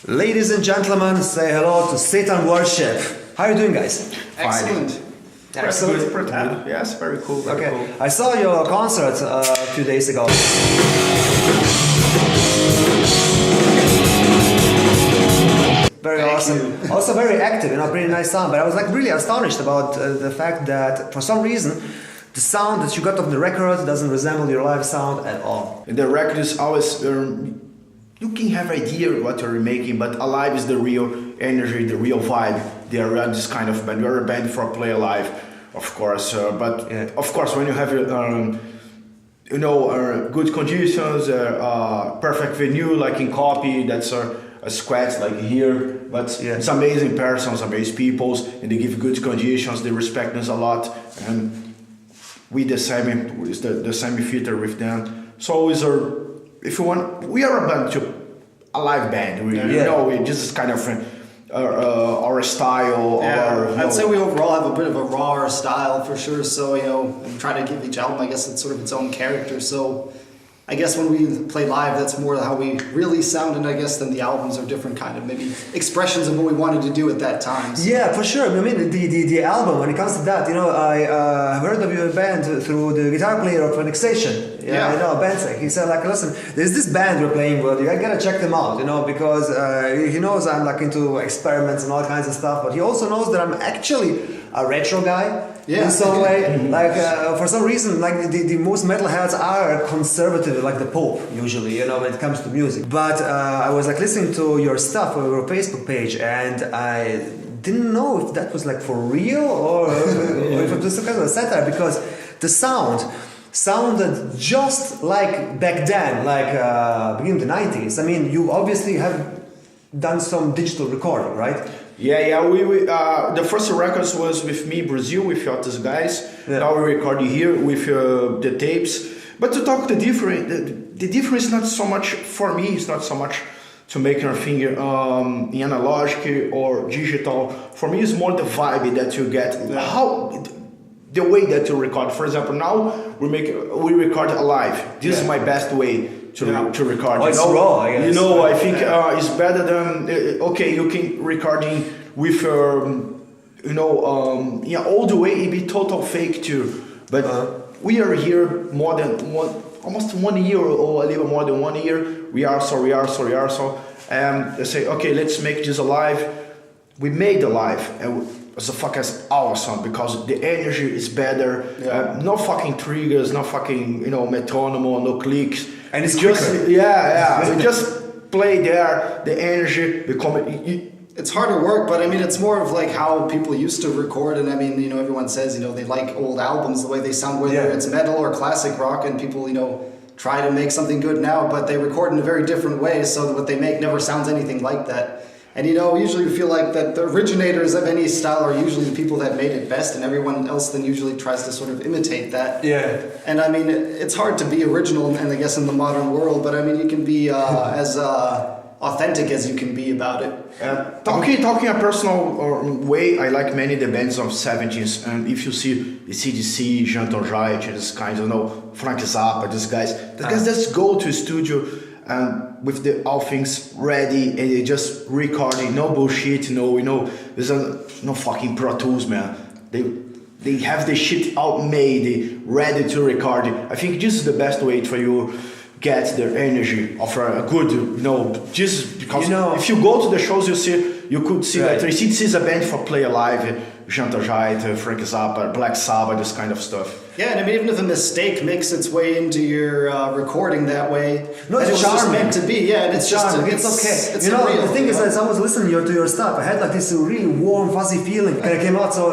Ladies and gentlemen, say hello to Satan Worship. How are you doing, guys? Excellent. Excellent. Pretty good. Yes, very cool. Very Okay, cool. I saw your concert a few days ago. Very Thank awesome. you. Also very active, pretty nice sound. But I was like really astonished about the fact that for some reason the sound that you got on the record doesn't resemble your live sound at all. The record is always you can have idea what you're making, but alive is the real energy, the real vibe. They are this kind of band. You're a band for play alive, of course. But Yeah. of course, when you have good conditions, perfect venue like in Copy, that's a scratch like here. But Yeah. it's amazing persons, amazing peoples, and they give good conditions. They respect us a lot, and we the same theater with them. So is our, if you want, we are a band a live band. We this is kind of our style. I'd say we overall have a bit of a rawer style for sure. So we try to give each album, I guess, it's sort of its own character. So I guess when we play live, that's more how we really sound, and I guess then the albums are different kind of maybe expressions of what we wanted to do at that time. So. Yeah, for sure. I mean, the album, when it comes to that, I heard of your band through the guitar player of Annexation. Yeah. Bensek. He said, like, listen, there's this band we're playing with. You gotta check them out, because he knows I'm like into experiments and all kinds of stuff. But he also knows that I'm actually a retro guy. Yeah. In some way, like for some reason, like the most metalheads are conservative, like the Pope usually, when it comes to music. But I was like listening to your stuff on your Facebook page, and I didn't know if that was like for real or if it was some kind of a satire, because the sounded just like back then, like beginning of the 90s. I mean, you obviously have done some digital recording, right? Yeah. We the first records was with me, Brazil, with these guys. Yeah. Now we record here with the tapes. But to talk the difference not so much for me. It's not so much to make your finger in analogic or digital. For me, it's more the vibe that you get. The way that you record. For example, now we record live. This is my best way to record. Oh, it's raw, I guess. I think it's better than you can recording with all the way. It be total fake too. But we are here more than almost 1 year or a little more than 1 year. We are so. They say, okay, let's make this alive. We made alive. It's awesome because the energy is better. No fucking triggers, no fucking metronome, no clicks. And it's just quicker. we just play there. The energy become. It's harder work, but I mean, it's more of like how people used to record, and I mean, everyone says, they like old albums, the way they sound, whether it's metal or classic rock, and people, try to make something good now, but they record in a very different way, so that what they make never sounds anything like that. And usually we feel like that the originators of any style are usually the people that made it best, and everyone else then usually tries to sort of imitate that. Yeah. And I mean, it's hard to be original, and I guess in the modern world, but I mean, you can be as authentic as you can be about it. Talking a personal way, I like many the bands of 70s, and if you see the CDC, Jean Tonjait, these kinds of Frank Zappa, these guys just go to a studio and with all things ready, and they just recording, no bullshit, there's no fucking Pro Tools, man. They have the shit out made, ready to record. I think this is the best way for you get the energy of a good, just because if you go to the shows, you could see that 3CDC is a band for play alive, Jean Tonjait, Frank Zappa, Black Sabbath, this kind of stuff. Yeah, and I mean, even if a mistake makes its way into your recording that way, No, it's it was just meant to be. Yeah, and it's charming. just It's okay. It's the thing is, as I was listening to your stuff, I had like this really warm, fuzzy feeling when it came out. So,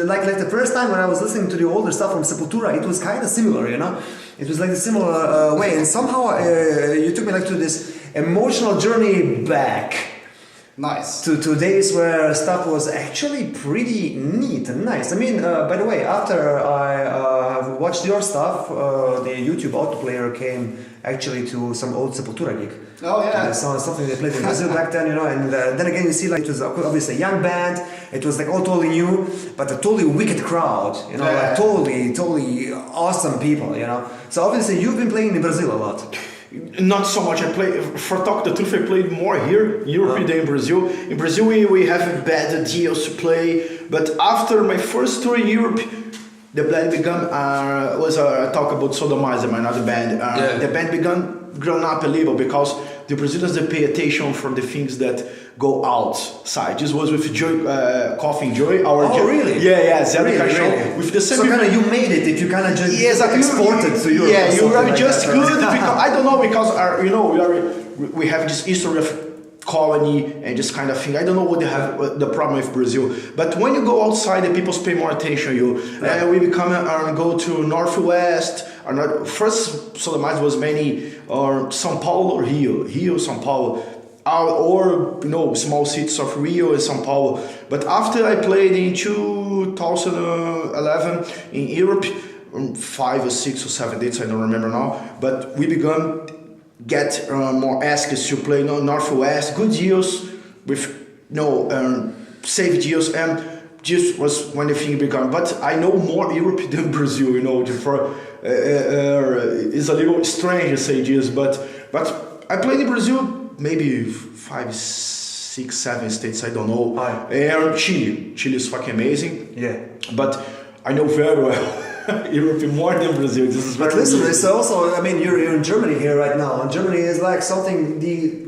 like the first time when I was listening to the older stuff from Sepultura, it was kind of similar. It was like a similar way, and somehow you took me like to this emotional journey back. Nice. To days where stuff was actually pretty neat and nice. I mean, by the way, after I watched your stuff, the YouTube autoplayer came actually to some old Sepultura gig. Oh yeah. Something they played in Brazil back then, and then again you see like it was obviously a young band. It was like all totally new, but a totally wicked crowd. Like totally awesome people. So obviously you've been playing in Brazil a lot. Not so much. I play, for talk the truth, I played more here in Europe than in Brazil. In Brazil, we have bad deals to play. But after my first tour in Europe, the band began, talk about Sodomizer, my another band. The band began grown up a little because the Brazilians, they pay attention for the things that go outside. This was with Joy, Coughing Joy. Really? Yeah, Zero Really? show. With the same So kind of you made it if you kind of just exported to Europe. Yeah, or you something are like just that, good right? because I don't know because we have this history of colony and this kind of thing. I don't know what they have the problem with Brazil, but when you go outside, the people pay more attention to you. We become go to Northwest. First, Sodomizer was many São Paulo or Rio, São Paulo. Or small cities of Rio and São Paulo. But after I played in 2011 in Europe, 5 or 6 or 7 dates, I don't remember now. But we began get more asks to play Northwest, good deals with safe deals, and just was when the thing began. But I know more Europe than Brazil, it's a little strange to say this, but I played in Brazil. Maybe 5, 6, 7 states, I don't know. And Chile is fucking amazing. Yeah. But I know very well Europe more than Brazil. This is But listen, it's also, you're in Germany here right now, and Germany is like something, the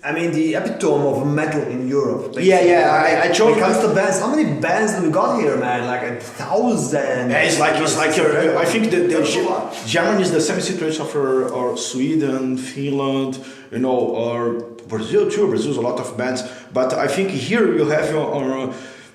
epitome of metal in Europe. Basically. Yeah. I chose. When it comes to bands, how many bands do we got here, man? Like 1,000. Yeah, it's like I think Germany is the same situation for Sweden, Finland, or Brazil too. Brazil's a lot of bands, but I think here you have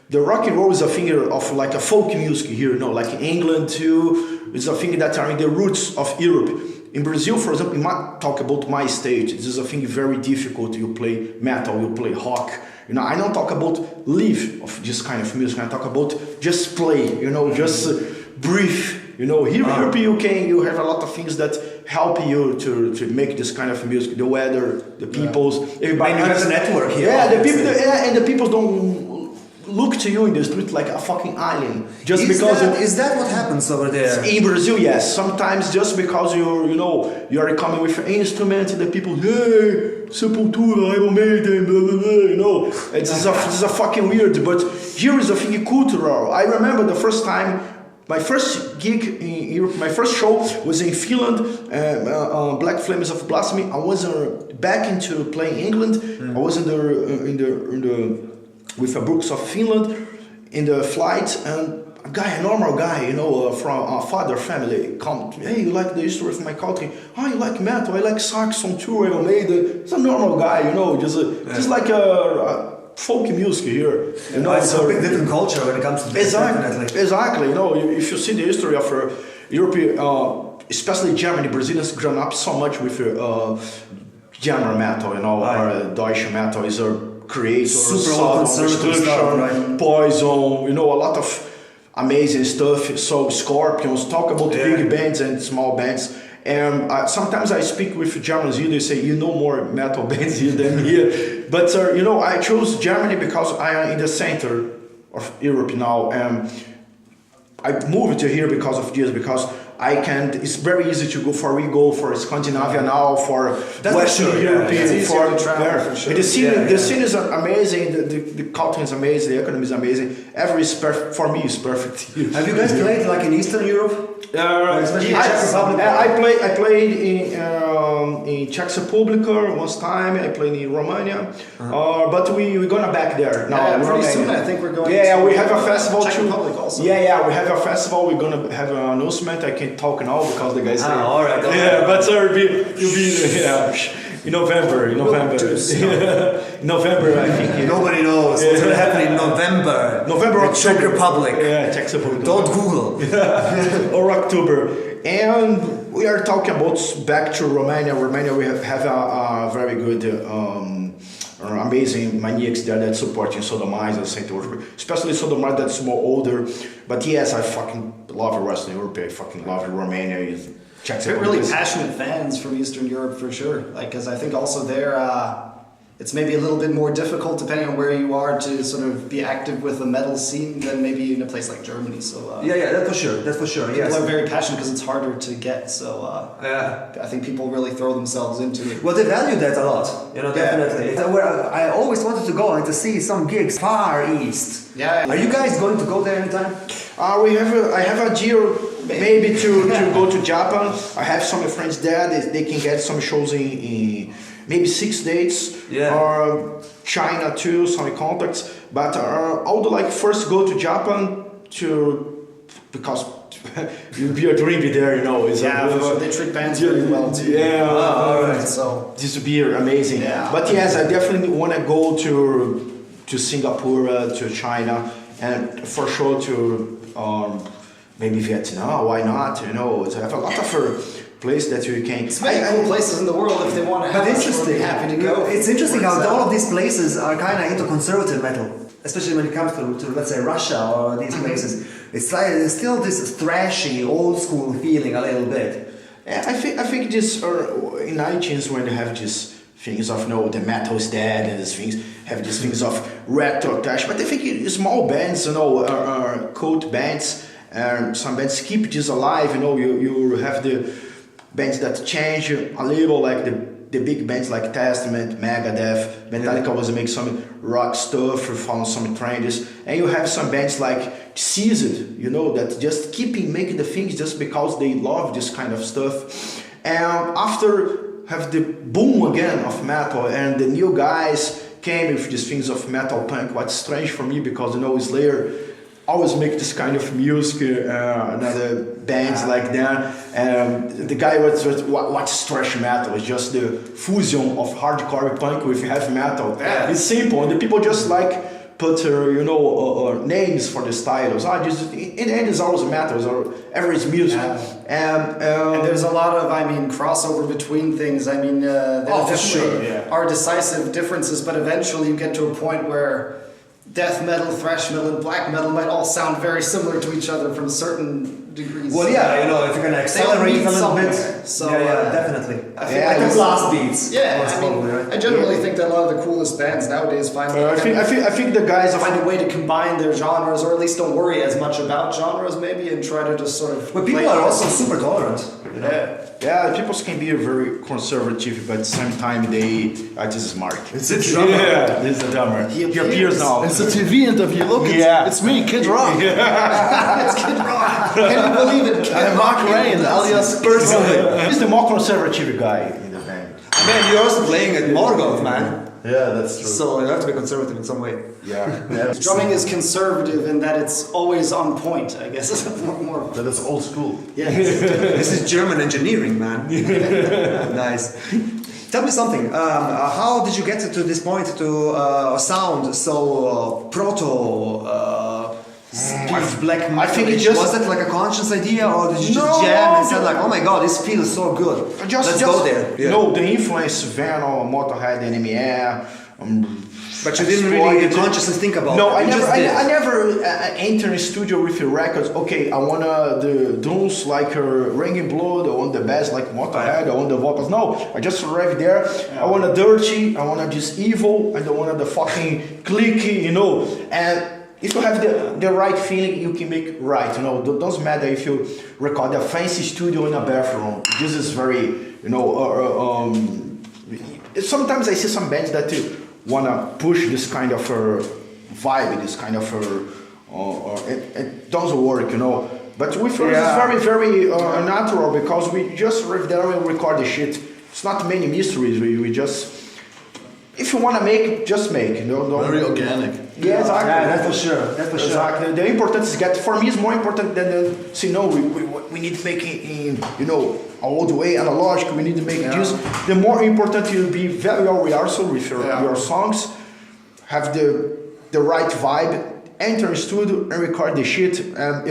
the rock and roll is a thing of like a folk music here. Like England too. It's a thing that are in the roots of Europe. In Brazil, for example, you might talk about my stage. This is a thing very difficult. You play metal, you play rock. I don't talk about live of this kind of music. I talk about just play. Just breathe. Here in Europe, you have a lot of things that help you to make this kind of music. The weather, the peoples. Everybody has a network here. Yeah, the people. And the people don't look to you in the street like a fucking alien just because is that what happens over there in Brazil? Yes, sometimes just because you're coming with an instrument, the people, hey, Sepultura, Iron Maiden, blah blah blah, it's a fucking weird. But here is a thing cultural. I remember the first time, my first gig in Europe, my first show was in Finland, Black Flames of Blasphemy. I was back into playing England. I was in the with a Brooks of Finland in the flight, and a normal guy, from a father family, come, hey, you like the history of my country? Oh, you like metal? I like Saxon too, Iron Maiden. It's a normal guy, just like a folk music here. It's a big different culture when it comes to this. Exactly. If you see the history of Europe, especially Germany, Brazilians grown up so much with German metal, or Deutsche metal is a creator, super conservative stuff, right? Poison, a lot of amazing stuff. So Scorpions, talk about big bands and small bands. And sometimes I speak with Germans here, they say, more metal bands here than here. But, I chose Germany because I am in the center of Europe now. And I moved to here because of this, because it's very easy to go for Scandinavia now, for Western Europe, for sure. The scene is amazing, the culture is amazing, the economy is amazing. Every is perfect, for me is perfect. Have you guys played like in Eastern Europe? Especially Czech Republic? I played in Czech Republic once time. I played in Romania, but we're gonna back there now. Pretty soon I think we're going. We have a festival Czech too. Republic also. We have a festival. We're gonna have an announcement. I can't talk now because the guys. All right. But you'll be in November. In November, I think. Nobody knows what's going to happen in November. Or Czech Republic. Yeah, Czech Republic. Don't Google. Or October. And we are talking about back to Romania. Romania, we have a very good, amazing maniacs there that supporting Sodomizer, St. Petersburg, especially Sodomizer that's more older. But yes, I fucking love Western Europe. I fucking love Romania. They're really passionate fans from Eastern Europe for sure. Because I think also they're it's maybe a little bit more difficult depending on where you are to sort of be active with the metal scene than maybe in a place like Germany. So yeah, that's for sure. That's for sure. people Yes. are very passionate because it's harder to get. So Yeah. I think people really throw themselves into it. Well, they value that a lot. You know, Yeah. definitely. It's where I always wanted to go and to see some gigs far east. Yeah. Are you guys going to go there anytime? I have a deal maybe to go to Japan. I have some friends there. They can get some shows in maybe 6 dates. Yeah. Or China too, some contacts. But I would like first go to Japan because you'll be a dream there, you know. It's Yeah, for sure. They treat bands very well too. Yeah. Alright. So This would be amazing. Yeah. But yes, I definitely want to go to Singapore, to China, and for sure to maybe Vietnam. Why not? You know, to have a lot of place that you can. it's many cool places in the world if they want to have But us, we'll interesting. be happy to go. It's interesting how Works all out. of these places are kind of into conservative metal, especially when it comes to let's say Russia or these places. It's like there's still this thrashy, old school feeling a little bit. Yeah, I think this in iTunes when they have these things of the metal is dead and these things have these things of retro touch. But I think small bands, cult bands, some bands keep this alive. You know, you have the bands that change a little, like the big bands like Testament, Megadeth, Metallica was make some rock stuff, found some trends, and you have some bands like Seized, you know, that just keeping making the things just because they love this kind of stuff. And after have the boom again of metal and the new guys came with these things of metal punk, what's strange for me because Slayer always make this kind of music, another bands like that. The guy what's thrash metal? It's just the fusion of hardcore punk with heavy metal. Yeah. It's simple, and the people just like put names for the styles. In the end, it's always metals or average music. And there's a lot of, crossover between things. There for definitely sure, are decisive differences, but eventually you get to a point where death metal, thrash metal, and black metal might all sound very similar to each other from certain degrees. Well, yeah, if you're gonna accelerate meet a little bit, somewhere. So, definitely. I think Like the that's- blast beats. Yeah, most probably, right? I generally think that a lot of the coolest bands nowadays I think the guys of find a way to combine their genres, or at least don't worry as much about genres, maybe, and try to just sort of. But people play are it. also super tolerant. You know? Yeah. people can be very conservative, but at the same time they are just smart. It's a drummer. Yeah, this is a drummer. He He appears now. It's a TV interview. Look, it's me, Kid Rock. It's Kid Rock. Can you believe it? Kid And Mark Rock Rain, is- alias Personally. He's the more conservative guy in the band. Man, you're also playing at Morgoth, man. Yeah, that's true. So you have to be conservative in some way. Yeah. Drumming is conservative in that it's always on point, I guess. more. That is old school. Yeah. This is German engineering, man. Nice. Tell me something. How did you get to this point to sound so proto? Black metal? I think it just- was that like a conscious idea, or did you just No, jam and no. said like, "Oh my god, this feels so good. Let's go there." The influence Venom, Motorhead, NME. But you didn't really consciously think about No, it. I You never, just did. I never enter a studio with the records. Okay, I want the drums like Raining Blood. I want the bass like Motorhead. I want the vocals. No, I just arrived there. I want a dirty. I want just evil. I don't want the fucking clicky. And if you have the right feeling, you can make right. It doesn't matter if you record a fancy studio in a bathroom. This is very, sometimes I see some bands that wanna push this kind of vibe, this kind of it doesn't work, But with us, it's very, very natural because we just riff there and record the shit. It's not many mysteries. We just, if you wanna make, just make. Don't, Very organic. Yeah, exactly. Yeah, that's for sure. That's for sure. Exactly. The important is for me, is more important than say no. We need to make it in all the way analogic. We need to make it just. The more important you be very well rehearsal with your songs, have the right vibe. Enter studio and record the shit, and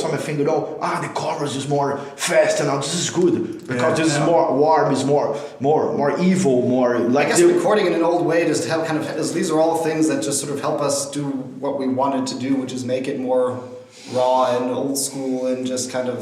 something the chorus is more fast, and now this is good because this is more warm, is more evil, more like. I guess recording in an old way just help these are all things that just sort of help us do what we wanted to do, which is make it more raw and old school and just kind of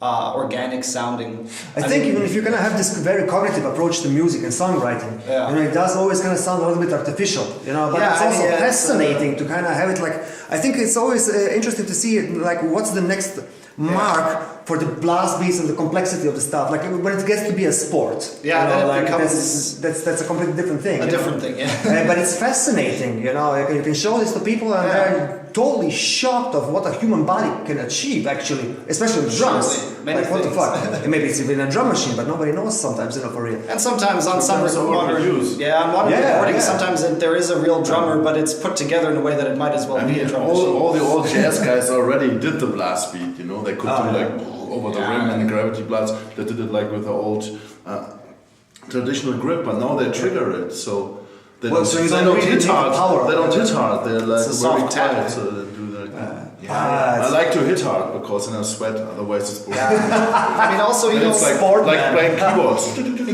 organic sounding. I think even if you're gonna have this very cognitive approach to music and songwriting, it does always kind of sound a little bit artificial, but it's also fascinating to kind of have it like. I think it's always interesting to see like what's the next mark for the blast beats and the complexity of the stuff. Like when it gets to be a sport, like that's a completely different thing. A different thing, yeah. But it's fascinating, you can show this to people and they're totally shocked of what a human body can achieve actually, especially with drums. Like what the fuck? And maybe it's even a drum machine, but nobody knows sometimes, for real. And sometimes on some modern recordings, sometimes there is a real drummer, but it's put together in a way that it might as well be a drum machine. All the old jazz guys already did the blast beat, They could do like over the rim and the gravity blasts. They did it like with the old traditional grip, but now they trigger it, so they don't hit hard. They don't hit hard. They're like very quiet, so they do that. I like to hit hard because then I sweat. Otherwise, it's boring. I mean, also it's like playing keyboards.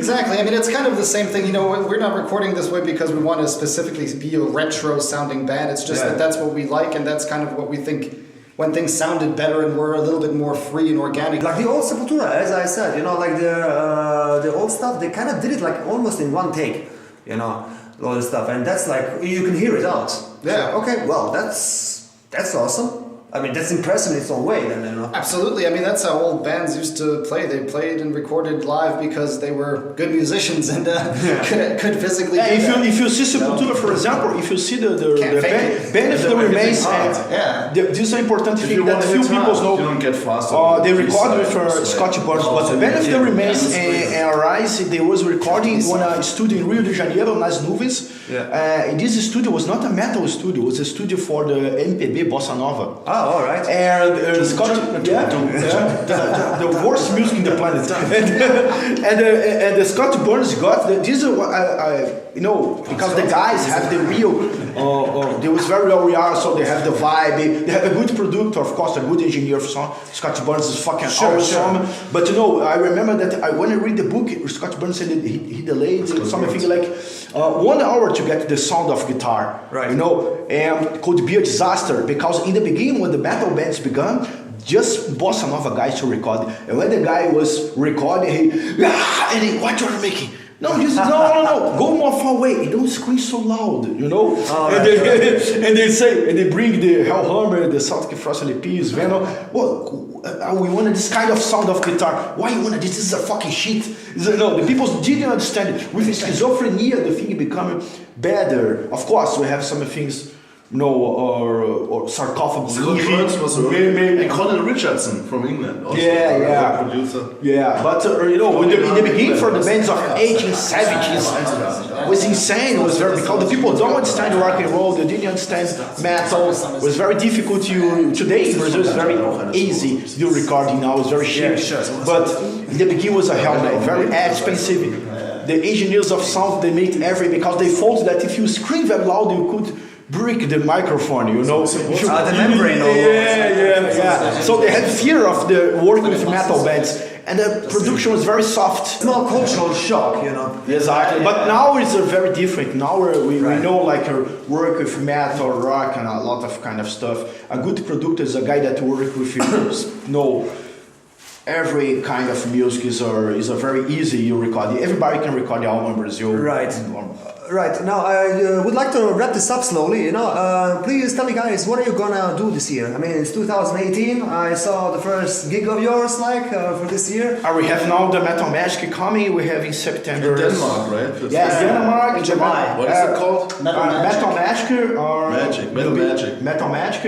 Exactly. I mean, it's kind of the same thing. We're not recording this way because we want to specifically be a retro-sounding band. It's just that that's what we like, and that's kind of what we think. When things sounded better and were a little bit more free and organic. Like the old Sepultura, as I said, like the old stuff, they kind of did it like almost in one take, all the stuff, and that's like you can hear it out. Yeah. So, okay, well, that's awesome. I mean, that's impressive in its own way, then. Absolutely. I mean, that's how old bands used to play. They played and recorded live because they were good musicians and could physically. Yeah, if you see Sepultura, for example, if you see the band of the remains, this is an important thing that few people know. You don't get faster. They record with Scott Burns, but the band of the remains and Arise, they was recording on a studio in Rio de Janeiro, Nas Nuvens. And this studio was not a metal studio; it was a studio for the MPB Bossa Nova. Oh, all right. And Scott, the worst music in the planet. and the Scott Burns got this. Because the guys have the real. They was very real, so they have the vibe. They have a good producer, of course, a good engineer of song. Scott Burns is fucking awesome. But I remember that when I read the book, Scott Burns said that he delayed something like 1 hour to get the sound of guitar. Right. And it could be a disaster because in the beginning when the metal bands began, just Bossa Nova guys to record. And when the guy was recording, what you're making? No, go more far away. Don't scream so loud, and they bring the Hellhammer, the Celtic Frost LPs, Venom. Well, we wanted this kind of sound of guitar. Why you wanted this? This is a fucking shit. The people didn't understand it. With schizophrenia, the thing becoming better. Of course, we have some things. Or sarcophagus. Scott Burns was and Colin Richardson from England. Also producer. Yeah, but in the beginning for the bands of 1870s, it was insane. It was because the people don't understand rock and roll. They didn't understand metal. It was very difficult. Today in Brazil it's very easy. Do recording now is very cheap. But in the beginning was a hell, very expensive. The engineers of sound they made because they thought that if you scream very loud you could break the microphone, the membrane. So they had fear of the work with metal bands, and the production was very soft. Small cultural shock, Exactly. But now it's very different. Now we know work with metal, rock, and a lot of kind of stuff. A good producer is a guy that works with every kind of music is a very easy record. Everybody can record the album in Brazil. Right. Right. Now, I would like to wrap this up slowly. Please tell me, guys, what are you gonna do this year? I mean, it's 2018. I saw the first gig of yours, for this year. We have now the Metal Magic coming. We have in September. In Denmark, right? Yes, Denmark. In July. What is it called? Metal Magic. Metal Magic.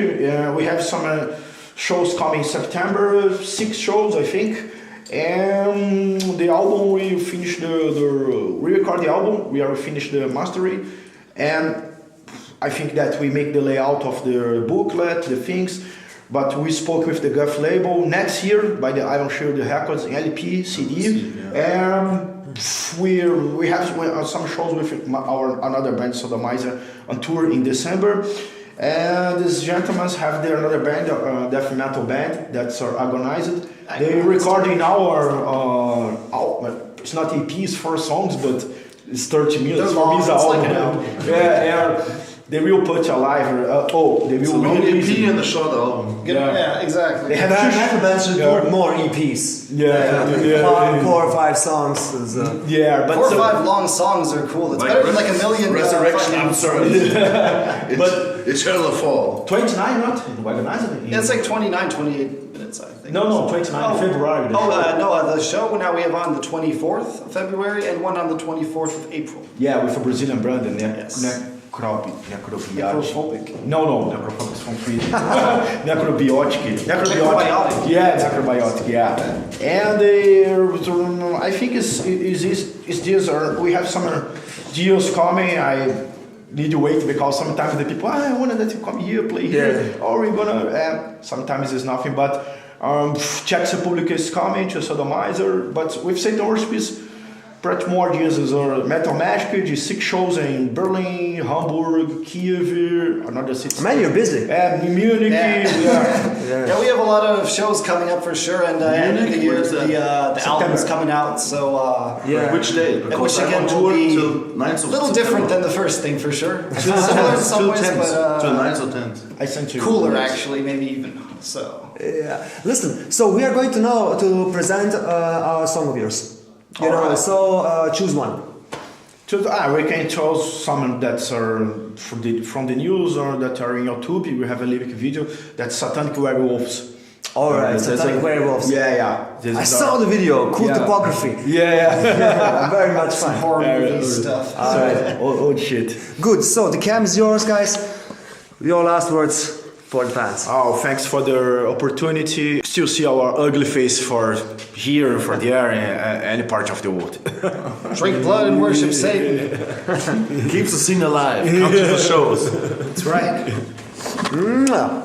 We have some shows coming in September. 6 shows, I think. And the album, we finished we record the album, we are finished the mastering, and I think that we make the layout of the booklet, the things, but we spoke with the Guff label next year by the Iron Shield Records, LP, CD, and we have some shows with another band, Sodomizer, on tour in December. And these gentlemen have another band, death metal band, that's Agonized. They recording it's not EPs, 4 songs, but it's 30 minutes. For me, it's an album. they will put a live. They will So long release EP it. and a short album. Yeah, exactly. They have Metal bands should Yeah. do more EPs. Yeah. 4 or 5 songs. Is, Yeah, but 4 or so- 5 long songs are cool. It's better than like a million. Resurrection. fucking- I'm sorry. But- Eternal Fall. 29, not in Wagonized. Yeah, it's like 29, 28 minutes, I think. No, 29 February. the show. No, the show now we have on the 24th of February and one on the 24th of April. Yeah, with a Brazilian brand and Yes. necrophobic. No, necrophobic is from Sweden. Necrobiotic. Necrobiotic. Yeah, necrobiotic. Yeah, and I think is this or we have some deals coming. I need to wait because sometimes the people I wanted that to come here, play here, or we're gonna. Sometimes it's nothing, but Czech Republic is coming to Sodomizer, but with Saint Orspice. Pretty more deals are Metal Magic, de 6 shows in Berlin, Hamburg, Kiev, another city. Man, you're busy. Munich, Yeah, we have a lot of shows coming up for sure, and end of the year, Where's that? the album's coming out, so Yeah. Which date? Because which I'm again on will tour be till 9th a of little September. different than the first thing for sure. Similar in some Till ways, 10th. but Till 9th or 10th. I sent you. cooler actually, maybe even. So Yeah. Listen, so we are going to present a song of yours. You know, Alright. so choose one. We can choose some that are from the news or that are in YouTube. We have a lyric video that's Satanic Werewolves. Alright, There's Satanic a- Werewolves. Yeah. This I is saw the video. Cool Yeah. topography. Yeah. Very much fun. horror Yeah, movie yeah. stuff. Alright. Old shit. Good. So the cam is yours, guys. Your last words for the fans. Oh, thanks for the opportunity. Still see our ugly face for here, for there, any part of the world. Drink blood and worship Satan. Keeps the scene alive. Come to the shows. That's right. Mwah.